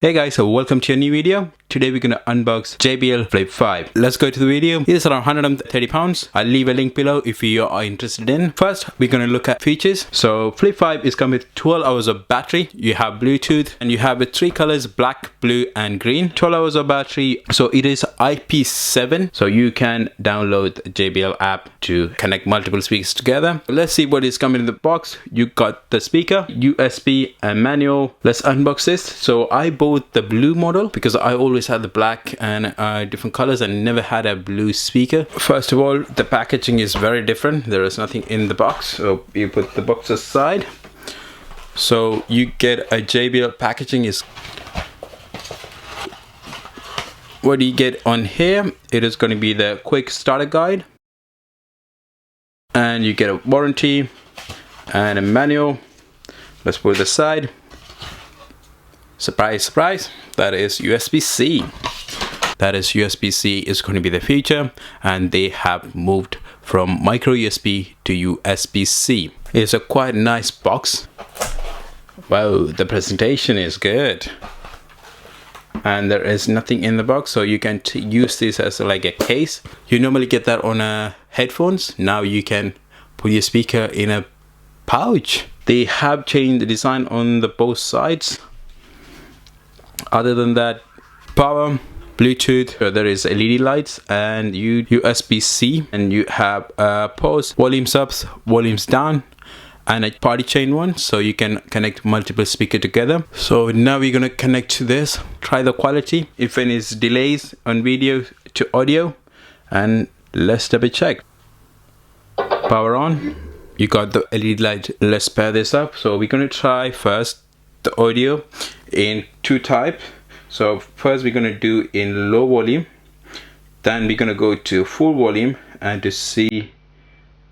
Hey guys, so welcome to a new video. Today we're gonna unbox JBL Flip 5. Let's go to the video. It is around 130 pounds. I'll leave a link below if you are interested in. First, we're gonna look at features. So Flip 5 is come with 12 hours of battery. You have Bluetooth and you have three colors, black, blue and green. 12 hours of battery. So it is IP7. So you can download the JBL app to connect multiple speakers together. Let's see what is coming in the box. You got the speaker, USB and manual. Let's unbox this. So I bought the blue model because I always had the black and different colors and never had a blue speaker. First of all, the packaging is very different. There is nothing in the box, so you put the box aside. So you get a JBL packaging. Is what you get on here. It is going to be the quick starter guide, and you get a warranty and a manual. Let's put it aside. Surprise, surprise, that is USB-C. That is USB-C is going to be the future, and they have moved from micro USB to USB-C. It's a quite nice box. Wow, the presentation is good. And there is nothing in the box, so you can use this as like a case. You normally get that on headphones. Now you can put your speaker in a pouch. They have changed the design on the both sides. Other than that, power, Bluetooth, there is LED lights and USB-C, and you have pause, volumes up, volumes down, and a party chain one, so you can connect multiple speakers together. So now we're gonna connect to this, try the quality, if any is delays on video to audio, and let's double check. Power on, you got the LED light. Let's pair this up. So we're gonna try first the audio in two types. So first we're going to do in low volume, then we're going to go to full volume and to see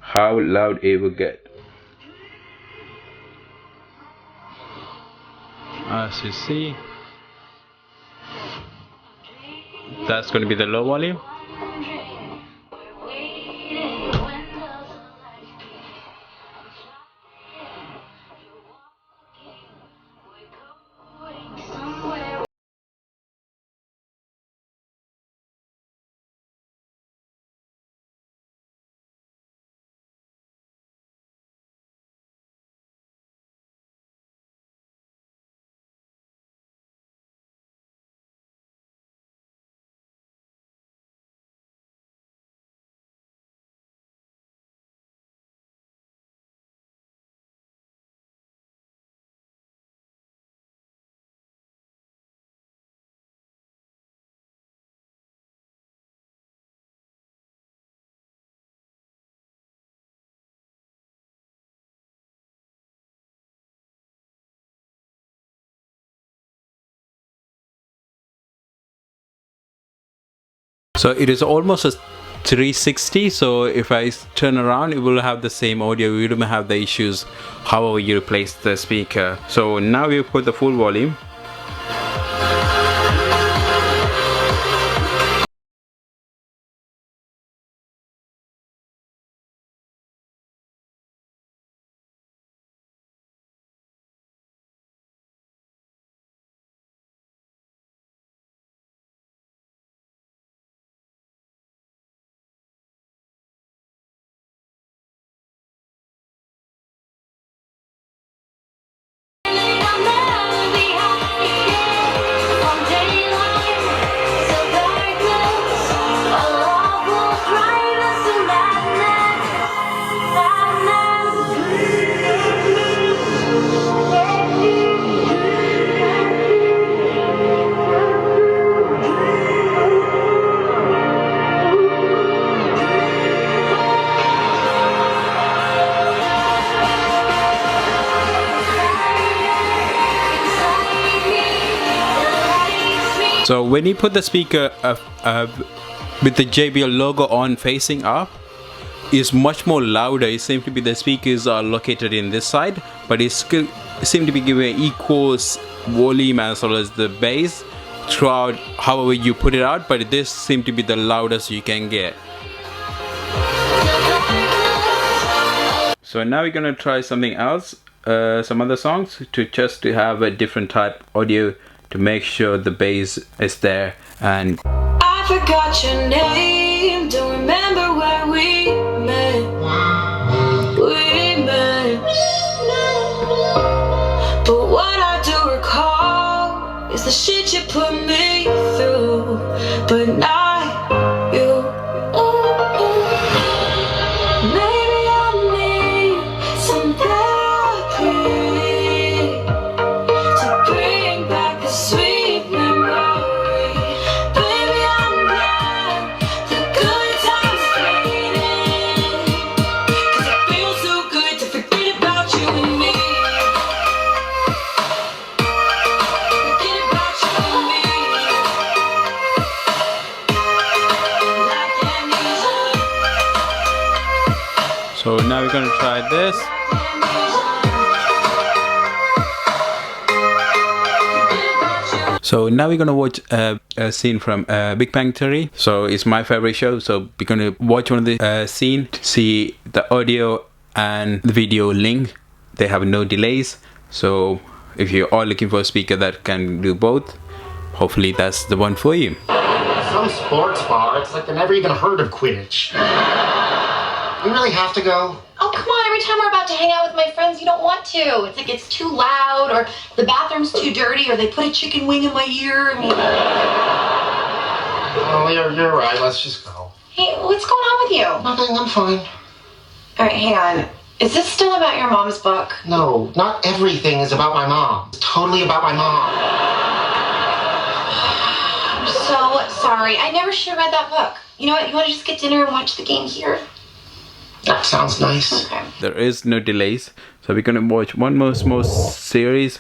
how loud it will get. As you see, that's going to be the low volume. So it is almost a 360, so if I turn around it will have the same audio. You don't have the issues however you replace the speaker. So now we put the full volume. So when you put the speaker with the JBL logo on facing up, is much more louder. It seems to be the speakers are located in this side, but it still seems to be giving equal volume as well as the bass throughout however you put it out, but this seems to be the loudest you can get. So now we're gonna try something else, some other songs to have a different type audio to make sure the bass is there. And I forgot your name, don't remember where we met. But what I do recall is the shit you put me through, but not you. Maybe I need some therapy to bring back the sweet memory. Baby, I'm glad the good times faded, 'cause it feels so good to forget about you and me. Forget about you and me. Like amnesia. so now we're gonna try this. So now we're gonna watch a scene from Big Bang Theory. So it's my favorite show. So we're gonna watch one of the scene to see the audio and the video link. They have no delays. So if you are looking for a speaker that can do both, hopefully that's the one for you. Some sports bar, it's like they never even heard of Quidditch. You really have to go? Oh, come on. Every time we're about to hang out with my friends, you don't want to. It's like it's too loud, or the bathroom's too dirty, or they put a chicken wing in my ear. I mean... Oh, you're right. Let's just go. Hey, what's going on with you? Nothing, I'm fine. All right, hang on. Is this still about your mom's book? No, not everything is about my mom. It's totally about my mom. I'm so sorry. I never should have read that book. You know what? You want to just get dinner and watch the game here? That sounds nice. Okay. There is no delays. So we're gonna watch one more series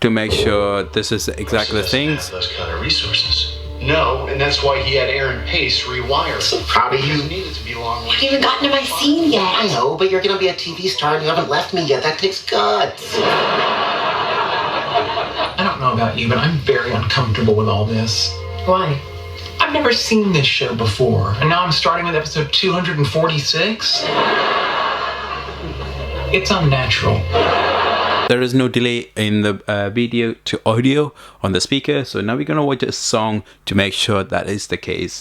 to make sure this is exactly the things. Those kind of resources. No, and that's why he had Aaron Pace rewire it. So proud of you. It needed to be long. I haven't even gotten to my scene yet. I know, but you're gonna be a TV star and you haven't left me yet. That takes guts. I don't know about you, but I'm very uncomfortable with all this. Why? I've never seen this show before, and now I'm starting with episode 246. It's unnatural. There is no delay in the video to audio on the speaker. So now we're gonna watch a song to make sure that is the case.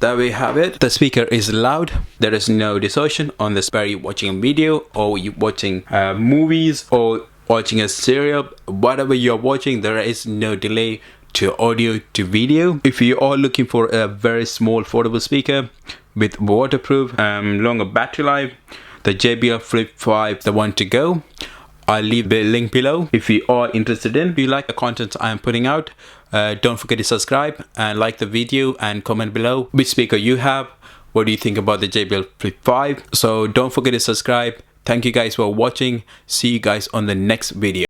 There we have it. The speaker is loud. There is no distortion on this where you're watching a video or you're watching movies or watching a serial. Whatever you're watching, there is no delay to audio to video. If you are looking for a very small affordable speaker with waterproof, longer battery life, the JBL Flip 5 is the one to go. I'll leave the link below if you are interested in. If you like the content I am putting out, don't forget to subscribe and like the video and comment below which speaker you have. What do you think about the JBL Flip 5? So don't forget to subscribe. Thank you guys for watching. See you guys on the next video.